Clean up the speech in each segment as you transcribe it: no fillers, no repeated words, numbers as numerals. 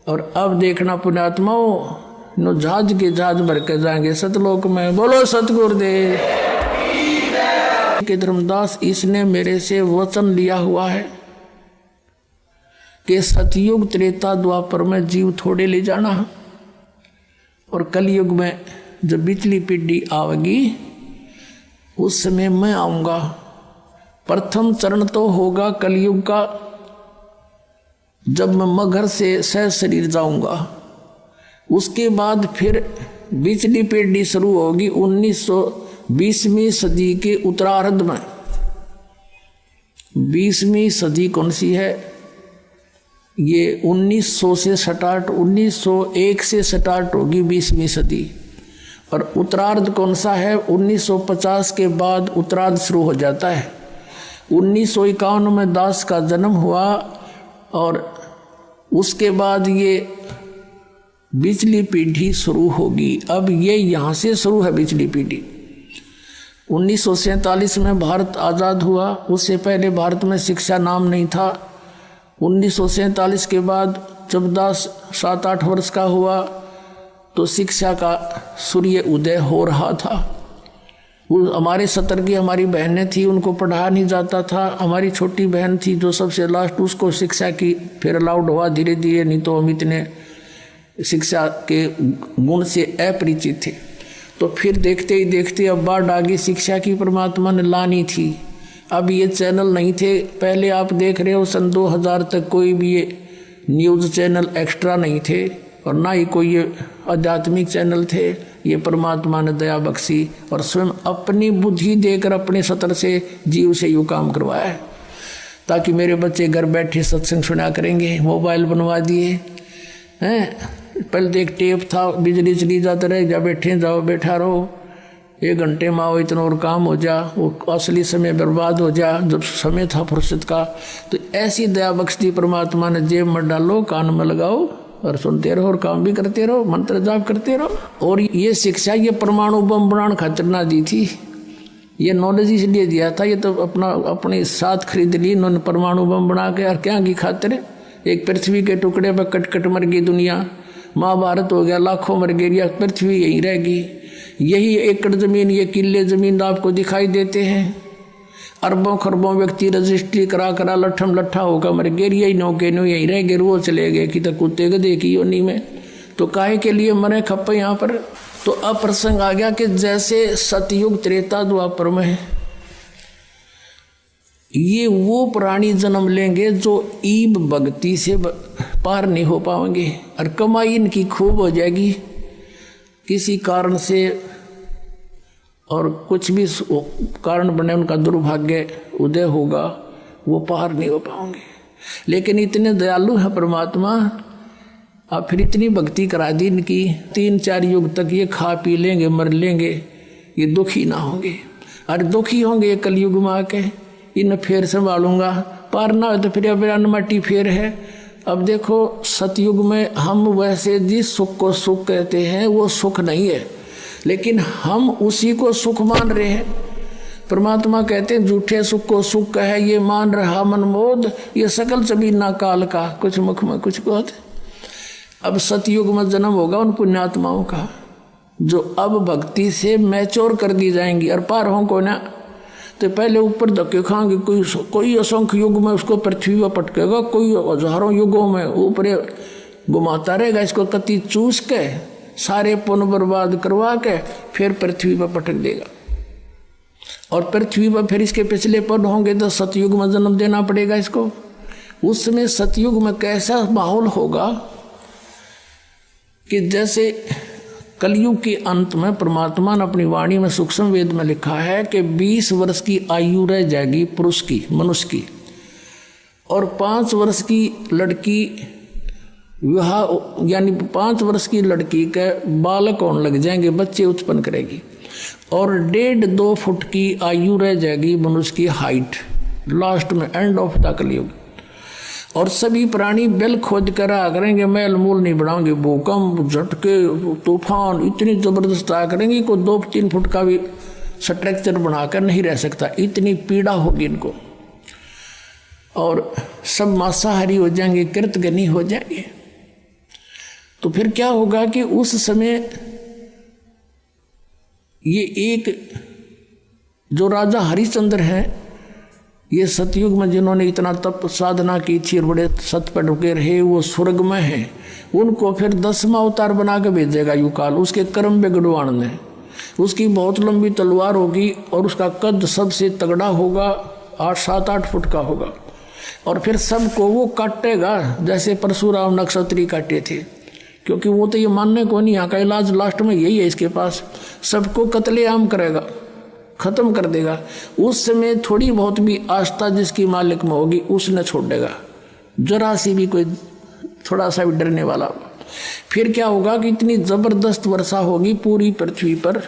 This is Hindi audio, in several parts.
और अब देखना पुण्यात्माओं, नो जहाज के जहाज भर के जाएंगे सतलोक में। बोलो सतगुरुदेव के। धर्मदास इसने मेरे से वचन लिया हुआ है कि सतयुग त्रेता द्वापर में जीव थोड़े ले जाना, और कलयुग में जब बिचली पीढ़ी आवेगी उस समय मैं आऊंगा। प्रथम चरण तो होगा कलयुग का, जब मैं मगर से सह शरीर जाऊंगा। उसके बाद फिर बिचली पीढ़ी शुरू होगी 1920वीं सदी के उत्तरार्ध में। 20वीं सदी कौन सी है? ये 1900 से स्टार्ट, 1901 से स्टार्ट होगी 20वीं सदी। और उत्तरार्ध कौन सा है? 1950 के बाद उत्तरार्ध शुरू हो जाता है। 1951 में दास का जन्म हुआ और उसके बाद ये बिचली पीढ़ी शुरू होगी। अब ये यहाँ से शुरू है बिचली पीढ़ी। 1947 में भारत आज़ाद हुआ, उससे पहले भारत में शिक्षा नाम नहीं था। 1947 के बाद जब दास 7-8 वर्ष का हुआ तो शिक्षा का सूर्य उदय हो रहा था। वो हमारे सतर की हमारी बहनें थी, उनको पढ़ाया नहीं जाता था। हमारी छोटी बहन थी जो सबसे लास्ट, उसको शिक्षा की फिर अलाउड हुआ धीरे धीरे, नहीं तो हम इतने शिक्षा के गुण से अपरिचित थे। तो फिर देखते ही देखते अब बाढ़ आ गई शिक्षा की, परमात्मा ने लानी थी। अब ये चैनल नहीं थे, पहले आप देख रहे हो सन 2000 तक कोई भी ये न्यूज़ चैनल एक्स्ट्रा नहीं थे, और ना ही कोई ये आध्यात्मिक चैनल थे। ये परमात्मा ने दया बख्शी और स्वयं अपनी बुद्धि देकर अपने सतर से जीव से यूँ काम करवाया है, ताकि मेरे बच्चे घर बैठे सत्संग सुना करेंगे। मोबाइल बनवा दिए हैं, पहले देख टेप था, बिजली चली जाते रहे, जा बैठे जाओ, बैठा रहो, 1 घंटे में आओ, इतना और काम हो जा, वो असली समय बर्बाद हो जा जब समय था फुर्सत का। तो ऐसी दया बख्शी परमात्मा ने, जेब में डालो, कान में लगाओ और सुनते रहो और काम भी करते रहो, मंत्र जाप करते रहो। और ये शिक्षा ये परमाणु बम बनाने खातिर ना दी थी, ये नॉलेज इसलिए दिया था। ये तो अपने साथ खरीद ली इन्होंने परमाणु बम बना के, और क्या की खातिर? एक पृथ्वी के टुकड़े पर कट कट मर गई दुनिया, महाभारत हो गया, लाखों मर गई, या पृथ्वी यहीं रहेगी। यही एकड़ जमीन, ये किले जमीन आपको दिखाई देते हैं। अरबों खरबों व्यक्ति रजिस्ट्री करा करा लट्ठम लट्ठा होकर मर गए, यही नौके नो यहीं रह गए, वो चले गए कि तक कुत्ते गधे की योनी में। तो काहे के लिए मरे खप्पे यहाँ पर? तो अब प्रसंग आ गया कि जैसे सतयुग त्रेता द्वापर में ये वो प्राणी जन्म लेंगे जो ईब भक्ति से पार नहीं हो पाएंगे, और कमाई इनकी खूब हो जाएगी किसी कारण से, और कुछ भी कारण बने उनका दुर्भाग्य उदय होगा, वो पार नहीं हो पाएंगे। लेकिन इतने दयालु है परमात्मा, अब फिर इतनी भक्ति करा दी इनकी, 3-4 युग तक ये खा पी लेंगे, मर लेंगे, ये दुखी ना होंगे। अरे दुखी होंगे ये कलयुग में आके, इन फिर संभालूंगा, पार ना हो तो फिर अब अनमटी फेर है। अब देखो सतयुग में हम वैसे जिस सुख को सुख कहते हैं वो सुख नहीं है, लेकिन हम उसी को सुख मान रहे हैं। परमात्मा कहते हैं झूठे सुख को सुख कहे, ये मान रहा मनमोद, ये सकल जमीना काल का, कुछ मुख में कुछ कहते। अब सतयुग में जन्म होगा उन पुण्यात्माओं का जो अब भक्ति से मैच्योर कर दी जाएंगी, और पार हों को ना तो पहले ऊपर धक्के खाएंगे। कोई असंख्य युग में उसको पृथ्वी पर पटकेगा, कोई हजारों युगों में ऊपर घुमाता रहेगा, इसको कति चूस के सारे पुण्य बर्बाद करवा के फिर पृथ्वी पर पटक देगा। और पृथ्वी पर फिर इसके पिछले पद होंगे तो सतयुग में जन्म देना पड़ेगा इसको। उस समय सतयुग में कैसा माहौल होगा कि जैसे कलयुग के अंत में परमात्मा ने अपनी वाणी में सूक्ष्म वेद में लिखा है कि 20 वर्ष की आयु रह जाएगी पुरुष की, मनुष्य की, और 5 वर्ष की लड़की विवाह, यानी 5 वर्ष की लड़की के बालक होने लग जाएंगे, बच्चे उत्पन्न करेगी, और 1.5-2 फुट की आयु रह जाएगी मनुष्य की हाइट, लास्ट में एंड ऑफ द कलयुग। और सभी प्राणी बेल खोद कर आ करेंगे, मैल मूल नहीं बढ़ाएंगे, भूकंप झटके तूफान इतनी जबरदस्त आ करेंगे को 2-3 फुट का भी स्ट्रक्चर बनाकर नहीं रह सकता, इतनी पीड़ा होगी इनको। और सब मांसाहारी हो जाएंगे, कृतघ्नी हो जाएंगे। तो फिर क्या होगा कि उस समय ये एक जो राजा हरिश्चंद्र हैं, ये सतयुग में जिन्होंने इतना तप साधना की थी और बड़े सत पर रुके रहे, वो स्वर्ग में हैं। उनको फिर 10वां अवतार बना के भेजेगा युकाल, उसके कर्म बिगड़वाण ने। उसकी बहुत लंबी तलवार होगी और उसका कद सबसे तगड़ा होगा, 7-8 फुट का होगा। और फिर सबको वो काटेगा जैसे परशुराम नक्षत्री काटे थे, क्योंकि वो तो ये मानने को नहीं, यहाँ का इलाज लास्ट में यही है इसके पास। सबको कत्लेआम करेगा, खत्म कर देगा। उस समय थोड़ी बहुत भी आस्था जिसकी मालिक में होगी उसने छोड़ देगा, जरा सी भी कोई थोड़ा सा भी डरने वाला। फिर क्या होगा कि इतनी जबरदस्त वर्षा होगी पूरी पृथ्वी पर,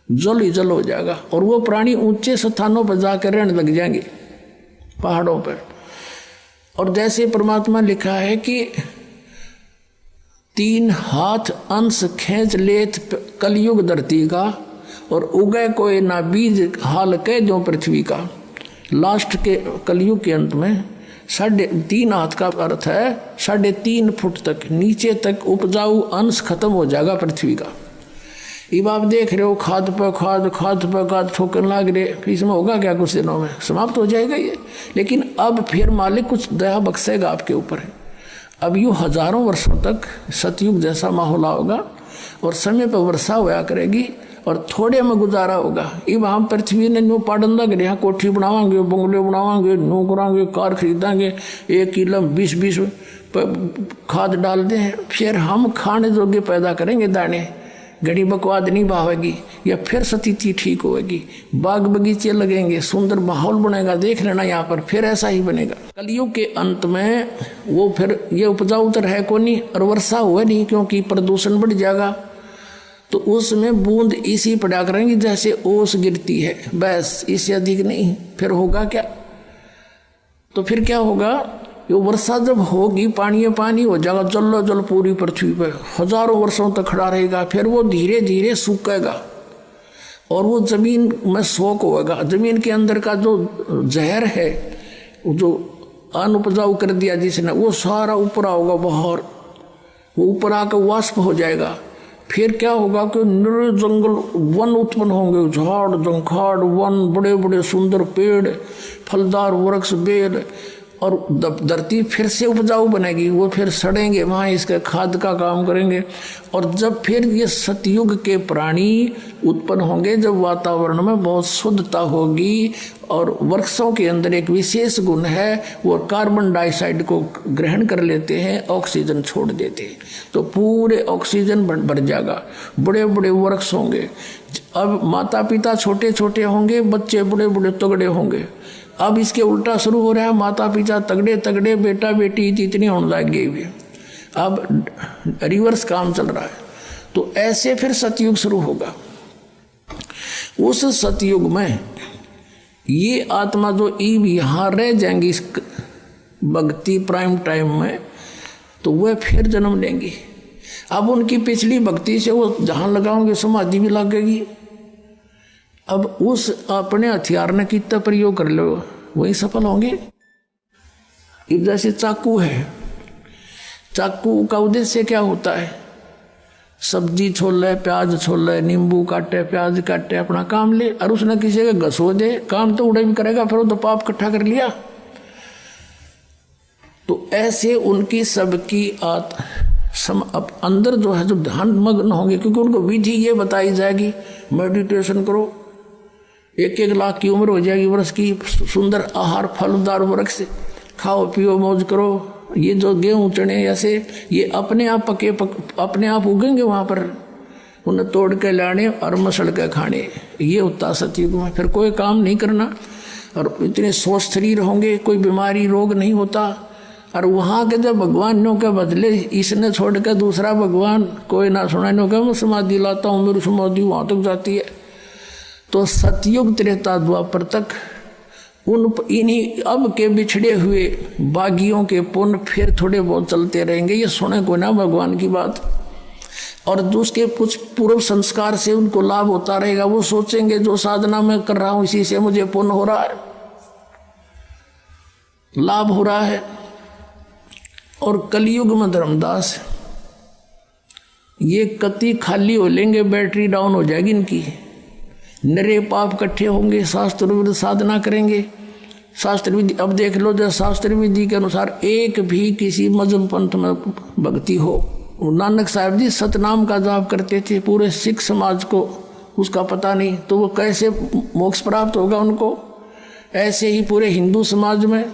जल ही जल हो जाएगा। और वो प्राणी ऊंचे स्थानों पर जाकर रहने लग जाएंगे, पहाड़ों पर। और जैसे परमात्मा लिखा है कि 3 हाथ अंश खींच लेत कलयुग धरती का, और उगए कोई ना बीज हाल के जो पृथ्वी का। लास्ट के कलयुग के अंत में 3.5 हाथ का अर्थ है 3.5 फुट तक नीचे तक उपजाऊ अंश खत्म हो जाएगा पृथ्वी का। अब आप देख रहे हो खाद पर खाद ठोकने लग रहे, इसमें होगा क्या? कुछ दिनों में समाप्त हो जाएगा ये। लेकिन अब फिर मालिक कुछ दया बख्शेगा आपके ऊपर। अब यूँ हजारों वर्षों तक सतयुग जैसा माहौल होगा और समय पर वर्षा होया करेगी और थोड़े में गुजारा होगा। अब हम पृथ्वी ने न्यू पाड़न लग रहे हैं, कोठी बनावांगे, बंगले बनावांगे, न्यू करांगे, कार खरीदांगे, 1 किलो 20 खाद डाल दें, फिर हम खाने जोगे पैदा करेंगे दाने, घड़ी बकवाद नहीं बहावेगी, या फिर स्थिति ठीक होगी, बाग बगीचे लगेंगे, सुंदर माहौल बनेगा। देख लेना यहाँ पर फिर ऐसा ही बनेगा। कलयुग के अंत में वो फिर ये उपजाऊ तो है को नहीं और वर्षा हुआ नहीं, क्योंकि प्रदूषण बढ़ जाएगा। तो उसमें बूंद इसी पड़ा करेंगी जैसे ओस गिरती है, बस, इससे अधिक नहीं। फिर होगा क्या? तो फिर क्या होगा? ये वर्षा जब होगी पानी पानी हो जाएगा, जल जल पूरी पृथ्वी पर हजारों वर्षों तक खड़ा रहेगा। फिर वो धीरे धीरे सूखेगा और वो जमीन में सोख होगा। जमीन के अंदर का जो जहर है, जो अनउपजाऊ कर दिया जिसने, वो सारा ऊपर होगा बाहर, वो ऊपर आकर वाष्प हो जाएगा। फिर क्या होगा कि निर्जंगल वन उत्पन्न होंगे, झाड़ जंखाड़ वन, बड़े बड़े सुंदर पेड़, फलदार वृक्ष, बेल, और धरती फिर से उपजाऊ बनेगी। वो फिर सड़ेंगे, वहाँ इसके खाद का काम करेंगे। और जब फिर ये सतयुग के प्राणी उत्पन्न होंगे, जब वातावरण में बहुत शुद्धता होगी और वृक्षों के अंदर एक विशेष गुण है, वो कार्बन डाइऑक्साइड को ग्रहण कर लेते हैं, ऑक्सीजन छोड़ देते हैं, तो पूरे ऑक्सीजन बढ़ जाएगा। बड़े बड़े वृक्ष होंगे। अब माता पिता छोटे छोटे होंगे, बच्चे बड़े बड़े तगड़े होंगे। अब इसके उल्टा शुरू हो रहा है, माता पिता तगड़े तगड़े, बेटा बेटी इतनी होने लग गई। अब रिवर्स काम चल रहा है। तो ऐसे फिर सतयुग शुरू होगा। उस सतयुग में ये आत्मा जो ईब यहाँ रह जाएंगी इस भक्ति प्राइम टाइम में, तो वह फिर जन्म लेंगी। अब उनकी पिछली भक्ति से वो जहाँ लगाओगे समाधि भी लगेगी। अब उस अपने हथियार ने कितना प्रयोग कर लो, वही सफल होंगे। अब जैसे चाकू है, चाकू का उद्देश्य क्या होता है? सब्जी छोल ले, प्याज छोल ले, नींबू काटे, प्याज काटे, अपना काम ले, और उसने किसी का घसो दे, काम तो उड़े भी करेगा, फिर वो तो पाप इकट्ठा कर लिया। तो ऐसे उनकी सबकी अब अंदर जो है, जो ध्यान मग्न होंगे, क्योंकि उनको विधि ये बताई जाएगी, मेडिटेशन करो, 1-1 लाख की उम्र हो जाएगी वर्ष की, सुंदर आहार फलदार वृक्ष खाओ पियो मौज करो। ये जो गेहूँ चने ऐसे ये अपने आप पके अपने आप उगेंगे वहाँ पर, उन्हें तोड़ के लाने और मसल के खाने। ये होता सतयुग में। फिर कोई काम नहीं करना और इतने स्वस्थ शरीर होंगे, कोई बीमारी रोग नहीं होता। और वहाँ के जब भगवानों के बदले इसने छोड़ के दूसरा भगवान कोई ना सुनाने का, मैं समाधि लाता हूँ, मेरी समाधि वहाँ तक जाती है। तो सतयुग त्रेता द्वापर तक इन्हीं अब के बिछड़े हुए बागियों के पुण्य फिर थोड़े बहुत चलते रहेंगे। ये सुने को ना भगवान की बात, और उसके कुछ पूर्व संस्कार से उनको लाभ होता रहेगा। वो सोचेंगे जो साधना मैं कर रहा हूँ इसी से मुझे पुण्य हो रहा है, लाभ हो रहा है। और कलयुग में धर्मदास ये कति खाली हो लेंगे, बैटरी डाउन हो जाएगी इनकी। नरे पाप इकट्ठे होंगे, शास्त्र विरुद्ध साधना करेंगे। शास्त्र विधि अब देख लो, जब शास्त्र विधि के अनुसार एक भी किसी मजहब पंथ में भक्ति हो। नानक साहब जी सतनाम का जाप करते थे, पूरे सिख समाज को उसका पता नहीं, तो वो कैसे मोक्ष प्राप्त होगा उनको। ऐसे ही पूरे हिंदू समाज में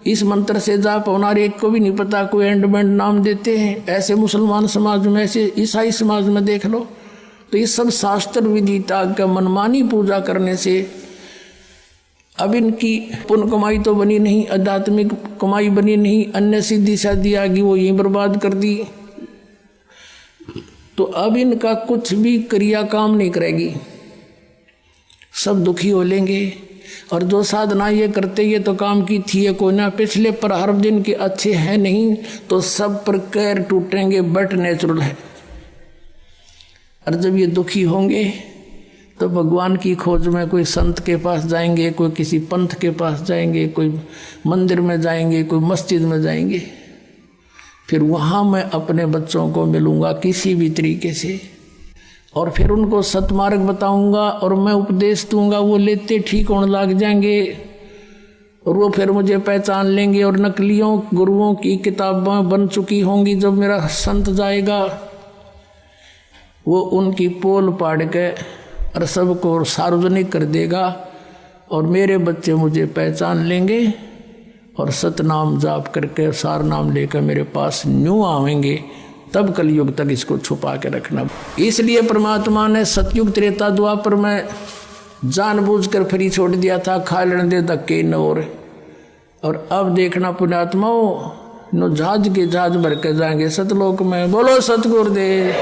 इस मंत्र से जाप होना एक को भी नहीं पता, कोई एंड बैंड नाम देते हैं। ऐसे मुसलमान समाज में, ऐसे ईसाई समाज में देख लो। तो ये सब शास्त्र विधि त्याग का मनमानी पूजा करने से अब इनकी पुण्य कमाई तो बनी नहीं, आध्यात्मिक कमाई बनी नहीं, अन्य सिद्धि शादी आ गई वो यहीं बर्बाद कर दी। तो अब इनका कुछ भी क्रिया काम नहीं करेगी, सब दुखी हो लेंगे। और जो साधना ये करते ये तो काम की थी ये कोई ना, पिछले प्रारब्ध दिन के अच्छे हैं नहीं, तो सब पर कैर टूटेंगे, बट नेचुरल है। और जब ये दुखी होंगे तो भगवान की खोज में कोई संत के पास जाएंगे, कोई किसी पंथ के पास जाएंगे, कोई मंदिर में जाएंगे, कोई मस्जिद में जाएंगे। फिर वहाँ मैं अपने बच्चों को मिलूँगा किसी भी तरीके से, और फिर उनको सतमार्ग बताऊँगा और मैं उपदेश दूँगा। वो लेते ठीक होने लग जाएंगे और वो फिर मुझे पहचान लेंगे। और नकलियों गुरुओं की किताबें बन चुकी होंगी, जब मेरा संत जाएगा वो उनकी पोल पाड़ के और सबको सार्वजनिक कर देगा, और मेरे बच्चे मुझे पहचान लेंगे और सतनाम जाप करके सार नाम लेकर मेरे पास न्यू आवेंगे। तब कलयुग तक इसको छुपा के रखना। इसलिए परमात्मा ने सतयुग त्रेता द्वापर में जानबूझकर फ्री छोड़ दिया था, खा लेने दे धक्के न और अब देखना पुण्यात्माओं, नो जहाज के जहाज भर के जाएंगे सतलोक में। बोलो सतगुरुदेव।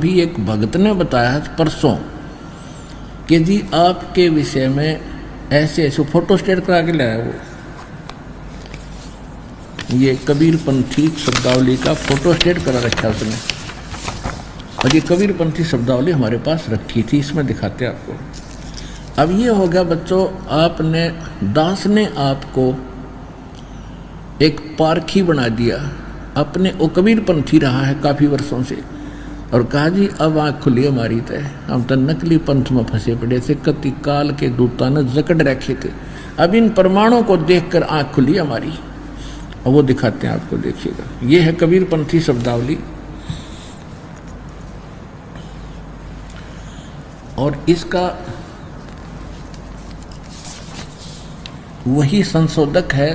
भी एक भक्त ने बताया परसों कि जी आपके विषय में ऐसे ऐसे फोटो स्टेट करा के लाया वो, ये कबीर पंथी शब्दावली का फोटो स्टेट करा रखा उसने। और ये कबीर पंथी शब्दावली हमारे पास रखी थी, इसमें दिखाते आपको। अब ये हो गया बच्चों, आपने दास ने आपको एक पारखी बना दिया अपने। वो कबीर पंथी रहा है काफ़ी वर्षों से, और कहा जी अब आँख खुली हमारी तय, हम तो नकली पंथ में फंसे पड़े थे, कति काल के दूता ने जकड़ रखे थे। अब इन प्रमाणों को देखकर आँख खुली हमारी, और वो दिखाते हैं आपको, देखिएगा। ये है कबीर पंथी शब्दावली, और इसका वही संशोधक है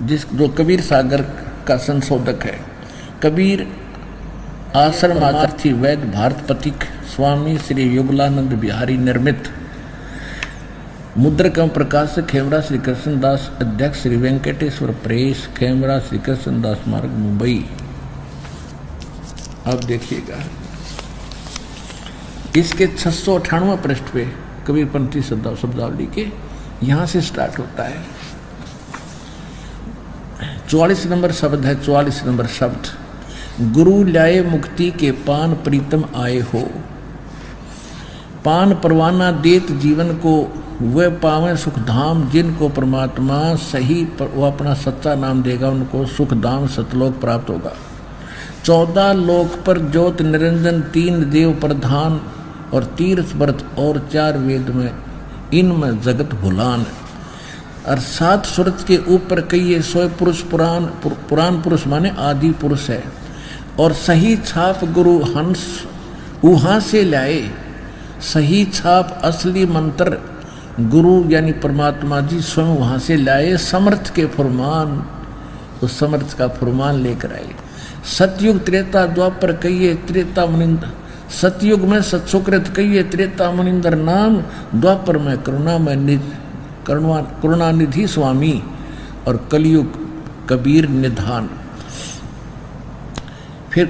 जो कबीर सागर का संशोधक है। कबीर आश्रमार्थी वैद्य भारत पथिक स्वामी श्री युगलानंद बिहारी निर्मित। मुद्रक प्रकाशक खेमरा श्री कृष्णदास, अध्यक्ष श्री वेंकटेश्वर प्रेस, खेमरा श्री कृष्णदास मार्ग, मुंबई। अब देखिएगा इसके 698 पृष्ठ पे कबीर पंथी शब्दावली के यहाँ से स्टार्ट होता है। 44 नंबर शब्द है, 44 नंबर शब्द। गुरु लाए मुक्ति के पान प्रीतम आए हो, पान परवाना देत जीवन को, वे पावें सुख धाम जिनको परमात्मा सही वो अपना सच्चा नाम देगा, उनको सुख धाम सतलोक प्राप्त होगा। 14 लोक पर ज्योत निरंजन, 3 देव प्रधान, और तीर्थ व्रत और 4 वेद में, इनमें जगत भुलान। और 7 सूरत के ऊपर कई 100 पुरुष, पुराण पुरुष माने आदि पुरुष है। और सही छाप गुरु हंस वहाँ से लाए, सही छाप असली मंत्र गुरु यानी परमात्मा जी स्वयं वहाँ से लाए। समर्थ के फरमान, तो समर्थ का फरमान लेकर आए। सतयुग त्रेता द्वापर कहिए त्रेता मुनिंदर, सतयुग में सत्सुकृत कहिए त्रेता मुनिंदर नाम, द्वापर में करुणानिधि स्वामी, और कलयुग कबीर निधान। फिर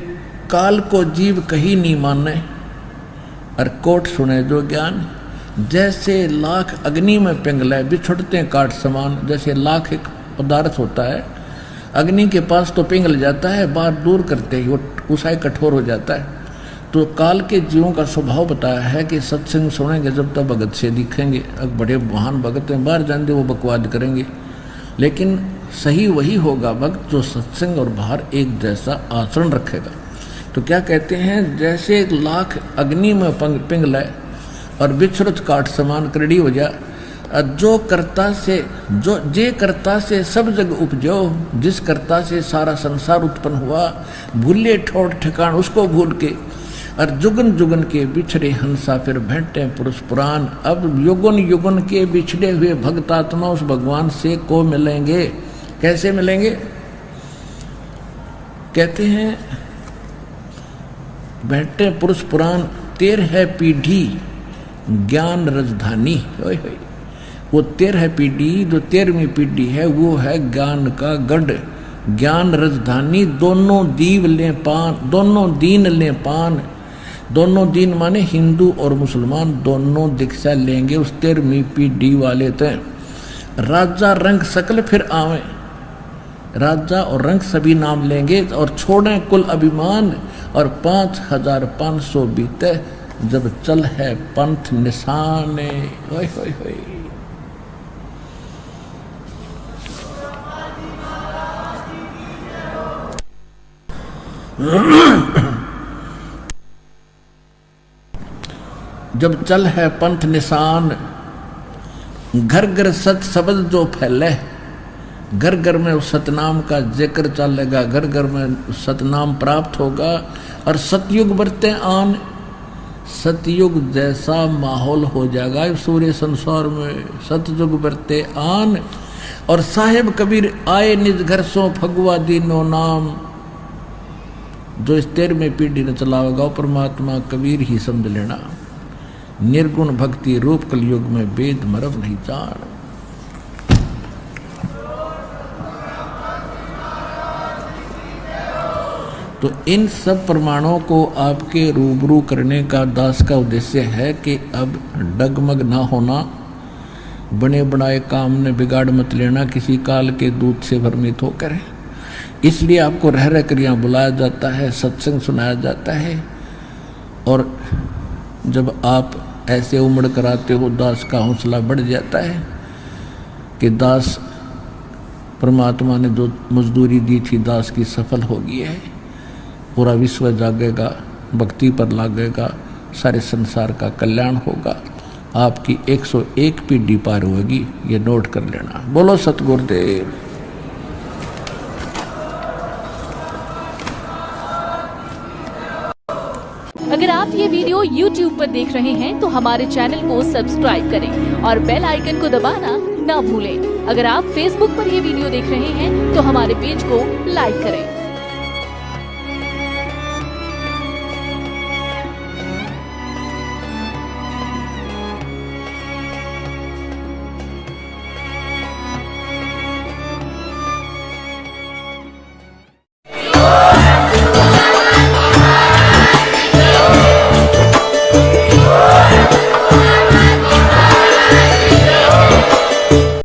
काल को जीव कहीं नहीं माने, और कोट सुने जो ज्ञान। जैसे लाख अग्नि में पिघले बिछुड़ते काट समान, जैसे लाख एक पदार्थ होता है, अग्नि के पास तो पिघल जाता है, बाहर दूर करते ही वो उसाई कठोर हो जाता है। तो काल के जीवों का स्वभाव बताया है कि सत्संग सुनेंगे जब तक भगत से दिखेंगे। अब बड़े महान भगत हैं, बाहर जाएंगे वो बकवाद करेंगे, लेकिन सही वही होगा भक्त जो सत्संग और बाहर एक जैसा आचरण रखेगा। तो क्या कहते हैं, जैसे 1,00,000 अग्नि में पिंगलाए और बिछरुत काट समान करड़ी हो जा, जो कर्ता से जे कर्ता से सब जग उपजो, जिस कर्ता से सारा संसार उत्पन्न हुआ, भूले ठोर ठिकान उसको भूल के, और जुगन जुगन के बिछड़े हंसा फिर भेंटे पुरुष पुराण। अब युगन युगन के बिछड़े हुए भक्तात्मा उस भगवान से को मिलेंगे। कैसे मिलेंगे? कहते हैं भेंटे पुरुष पुराण 13 पीढ़ी ज्ञान राजधानी। वो 13 पीढ़ी, जो 13वीं पीढ़ी है वो है ज्ञान का गढ़, ज्ञान राजधानी। दोनों दीव ले पान, दोनों दीन ले पान। दोनों दीन माने हिंदू और मुसलमान दोनों दीक्षा लेंगे उस 13वीं पीढ़ी वाले। तो राजा रंग सकल फिर आवे, राजा और रंग सभी नाम लेंगे और छोड़ें कुल अभिमान, और 5500 बीते जब चल है पंथ निशाने। होय होय होय। जब चल है पंथ निशान, घर घर सत शब्द जो फैले, घर घर में उस सतनाम का जिक्र चलेगा, घर घर में सतनाम प्राप्त होगा। और सतयुग बरते आन, सतयुग जैसा माहौल हो जाएगा इस सूर्य संसार में। सतयुग बरते आन, और साहेब कबीर आए निज घर सो फगुआ दीनो नाम। जो इस 13वीं पीढ़ी ने चलावेगा परमात्मा कबीर ही समझ लेना। निर्गुण भक्ति रूप कलयुग में वेद मरव नहीं जान। तो इन सब प्रमाणों को आपके रूबरू करने का दास का उद्देश्य है कि अब डगमग ना होना, बने बनाए काम ने बिगाड़ मत लेना, किसी काल के दूत से भ्रमित होकर। इसलिए आपको रह रह कर यहाँ बुलाया जाता है, सत्संग सुनाया जाता है। और जब आप ऐसे उमड़ कर आते हो, दास का हौसला बढ़ जाता है कि दास परमात्मा ने जो मजदूरी दी थी दास की सफल हो गई है। पूरा विश्व जागेगा, भक्ति पर लागेगा, सारे संसार का कल्याण होगा। आपकी 101 पीढ़ी पार होगी, ये नोट कर लेना। बोलो सतगुरुदेव। अगर आप ये वीडियो YouTube पर देख रहे हैं तो हमारे चैनल को सब्सक्राइब करें और बेल आइकन को दबाना ना भूलें। अगर आप Facebook पर ये वीडियो देख रहे हैं तो हमारे पेज को लाइक करें।